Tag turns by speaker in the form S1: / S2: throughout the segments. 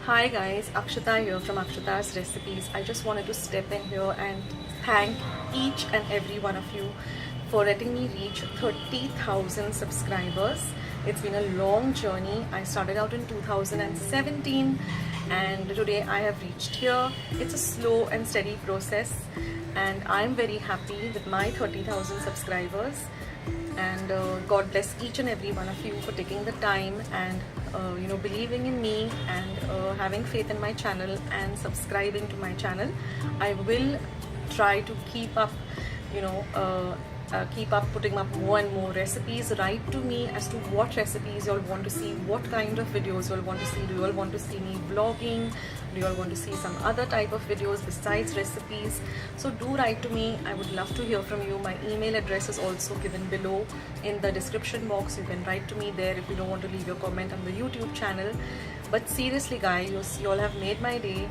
S1: Hi guys, Akshata here from Akshata's Recipes. I just wanted to step in here and thank each and every one of you for letting me reach 30,000 subscribers. It's been a long journey. I started out in 2017 and today I have reached here. It's a slow and steady process and I'm very happy with my 30,000 subscribers. And God bless each and every one of you for taking the time and believing in me and having faith in my channel and subscribing to my channel. I will try to keep up putting up more and more recipes. Write to me as to what recipes you all want to see, what kind of videos you all want to see. Do you all want to see me vlogging? Do you all want to see some other type of videos besides recipes? So do write to me. I would love to hear from you. My email address is also given below in the description box. You can write to me there if you don't want to leave your comment on the YouTube channel. But seriously guys, you all have made my day.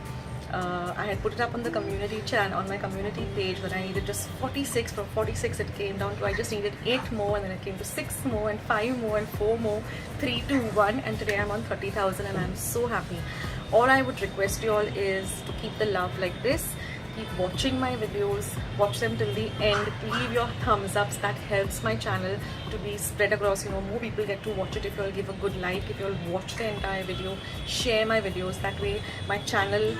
S1: I had put it up on the community channel, on my community page, that I needed just 46. From 46 it came down to I just needed 8 more, and then it came to 6 more and 5 more and 4 more, 3, 2, 1, and today I'm on 30,000 and I'm so happy. All I would request you all is to keep the love like this. Keep watching my videos, watch them till the end, leave your thumbs ups. That helps my channel to be spread across. More people get to watch it if you'll give a good like, if you'll watch the entire video, share my videos. That way my channel,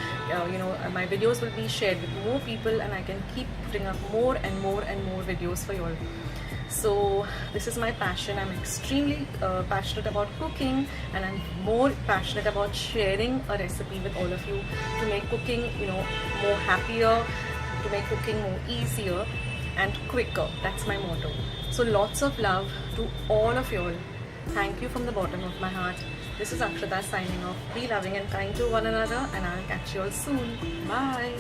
S1: my videos will be shared with more people and I can keep putting up more and more and more videos for you all. So this is my passion. I'm extremely passionate about cooking, and I'm more passionate about sharing a recipe with all of you to make cooking more happier, to make cooking more easier and quicker. That's my motto. So lots of love to all of you all. Thank you from the bottom of my heart. This is Akshata signing off. Be loving and kind to one another, and I'll catch you all soon. Bye.